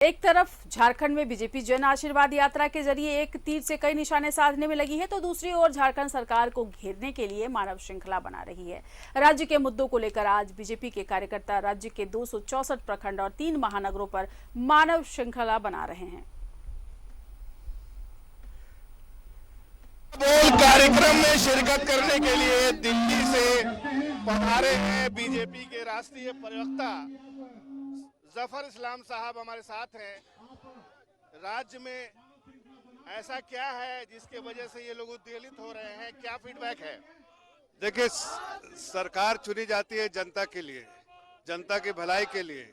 एक तरफ झारखंड में बीजेपी जन आशीर्वाद यात्रा के जरिए एक तीर से कई निशाने साधने में लगी है, तो दूसरी ओर झारखंड सरकार को घेरने के लिए मानव श्रृंखला बना रही है। राज्य के मुद्दों को लेकर आज बीजेपी के कार्यकर्ता राज्य के 264 प्रखंड और 3 महानगरों पर मानव श्रृंखला बना रहे हैं। बोल कार्यक्रम में शिरकत करने के लिए दिल्ली से पधारे हैं बीजेपी के राष्ट्रीय प्रवक्ता जफर इस्लाम साहब हमारे साथ हैं। राज्य में ऐसा क्या है जिसके वजह से ये लोग उत्तेजित हो रहे हैं, क्या फीडबैक है? देखिए, सरकार चुनी जाती है जनता के लिए, जनता की भलाई के लिए,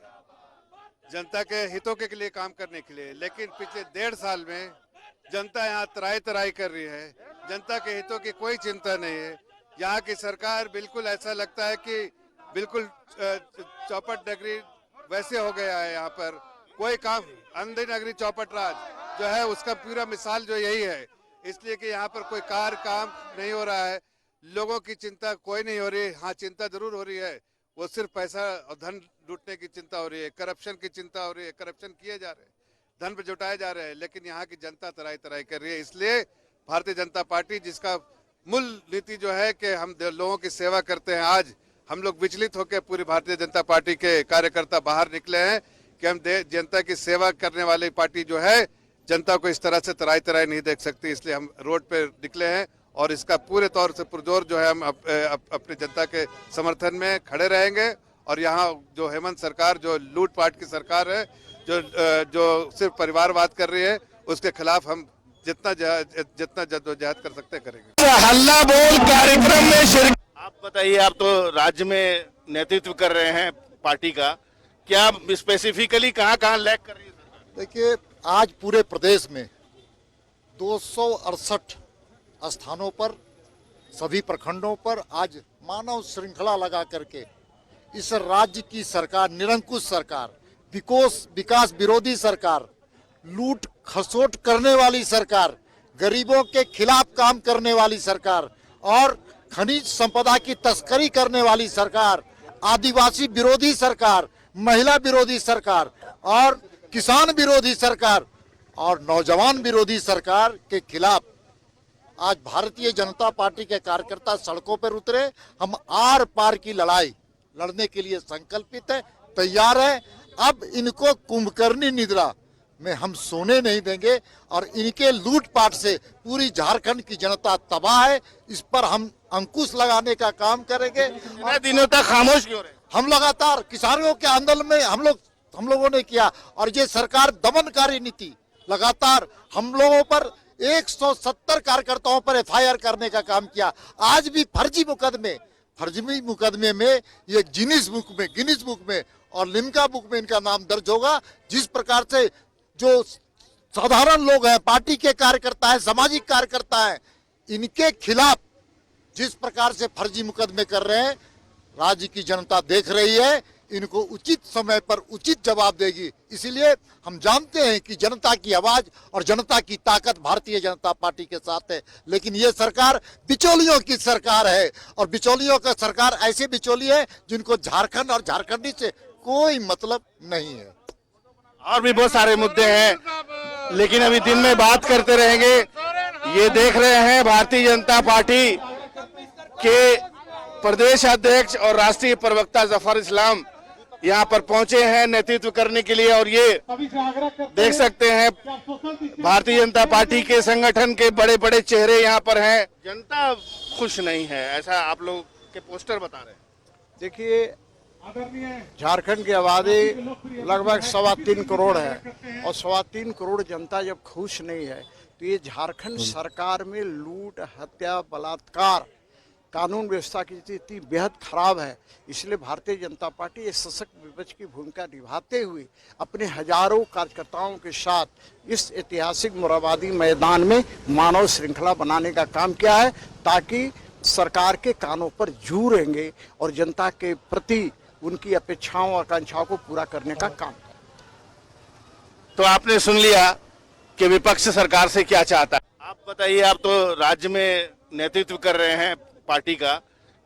जनता के हितों के लिए काम करने के लिए। लेकिन पिछले 1.5 साल में जनता यहाँ तराई तराई कर रही है, जनता के हितों की कोई चिंता नहीं है। यहाँ की सरकार बिल्कुल ऐसा लगता है कि बिल्कुल चौपट नगरी वैसे हो गया है। यहाँ पर कोई काम अंधी नगरी चौपट राज जो है उसका पूरा मिसाल जो यही है, इसलिए कि यहाँ पर कोई काम नहीं हो रहा है, लोगों की चिंता कोई नहीं हो रही है। हाँ, चिंता जरूर हो रही है, वो सिर्फ पैसा और धन लूटने की चिंता हो रही है, करप्शन की चिंता हो रही है, करप्शन किए जा रहे हैं, धन पे जुटाए जा रहे हैं। लेकिन यहाँ की जनता तराई तराई कर रही है। इसलिए भारतीय जनता पार्टी, जिसका मूल नीति जो है कि हम लोगों की सेवा करते हैं, आज हम लोग विचलित होकर पूरी भारतीय जनता पार्टी के कार्यकर्ता बाहर निकले हैं कि हम जनता की सेवा करने वाली पार्टी जो है जनता को इस तरह से तराई तराई नहीं देख सकती। इसलिए हम रोड पे निकले हैं और इसका पूरे तौर से पुरजोर जो है हम अपनी जनता के समर्थन में खड़े रहेंगे। और यहाँ जो हेमंत सरकार, जो लूटपाट की सरकार है, जो सिर्फ परिवारवाद कर रही है, उसके खिलाफ हम जितना जद्दोजहद कर सकते करेंगे। हल्ला बोल कार्यक्रम में शिरकत। आप बताइए, आप तो राज्य में नेतृत्व कर रहे हैं पार्टी का, क्या स्पेसिफिकली कहाँ लैग कर रही है सरकार? देखिए, आज पूरे प्रदेश में 268 स्थानों पर, सभी प्रखंडों पर आज मानव श्रृंखला लगा करके इस राज्य की सरकार, निरंकुश सरकार, विकास विरोधी सरकार, लूट खसोट करने वाली सरकार, गरीबों के खिलाफ काम करने वाली सरकार और खनिज संपदा की तस्करी करने वाली सरकार, आदिवासी विरोधी सरकार, महिला विरोधी सरकार और किसान विरोधी सरकार और नौजवान विरोधी सरकार के खिलाफ आज भारतीय जनता पार्टी के कार्यकर्ता सड़कों पर उतरे। हम आर पार की लड़ाई लड़ने के लिए संकल्पित है, तैयार है। अब इनको कुंभकर्णी निद्रा में हम सोने नहीं देंगे और इनके लूटपाट से पूरी झारखंड की जनता तबाह है। इस पर हम अंकुश लगाने का काम करेंगे। और दिनों तक खामोश क्यों रहे? हम लगातार किसानों के आंदोलन में हम लोगों ने किया और ये सरकार दमनकारी नीति लगातार हम लोगों पर 170 कार्यकर्ताओं पर FIR करने का काम किया। आज भी फर्जी मुकदमे में ये गिनीज बुक में और लिम्का बुक में इनका नाम दर्ज होगा। जिस प्रकार से जो साधारण लोग हैं, पार्टी के कार्यकर्ता हैं, सामाजिक कार्यकर्ता हैं, इनके खिलाफ जिस प्रकार से फर्जी मुकदमे कर रहे हैं, राज्य की जनता देख रही है। इनको उचित समय पर उचित जवाब देगी। इसीलिए हम जानते हैं कि जनता की आवाज और जनता की ताकत भारतीय जनता पार्टी के साथ है। लेकिन ये सरकार बिचौलियों की सरकार है और बिचौलियों का सरकार ऐसे बिचौली है जिनको झारखंड और झारखंडी से कोई मतलब नहीं है। और भी बहुत सारे मुद्दे हैं, लेकिन अभी दिन में बात करते रहेंगे। ये देख रहे हैं भारतीय जनता पार्टी के प्रदेश अध्यक्ष और राष्ट्रीय प्रवक्ता जफर इस्लाम यहाँ पर पहुंचे हैं नेतृत्व करने के लिए। और ये देख सकते हैं भारतीय जनता पार्टी के संगठन के बड़े बड़े चेहरे यहाँ पर हैं। जनता खुश नहीं है, ऐसा आप लोग के पोस्टर बता रहे हैं। देखिए, झारखंड की आबादी लगभग 3.25 करोड़ है और 3.25 करोड़ जनता जब खुश नहीं है तो ये झारखंड सरकार में लूट, हत्या, बलात्कार, कानून व्यवस्था की स्थिति बेहद खराब है। इसलिए भारतीय जनता पार्टी एक सशक्त विपक्ष की भूमिका निभाते हुए अपने हजारों कार्यकर्ताओं के साथ इस ऐतिहासिक मोरहाबादी मैदान में मानव श्रृंखला बनाने का काम किया है, ताकि सरकार के कानों पर जू रहेंगे और जनता के प्रति उनकी अपेक्षाओं और आकांक्षाओं को पूरा करने का काम। तो आपने सुन लिया कि विपक्ष सरकार से क्या चाहता है। आप बताइए, आप तो राज्य में नेतृत्व कर रहे हैं पार्टी का,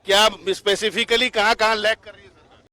क्या स्पेसिफिकली कहाँ लैग कर रही है?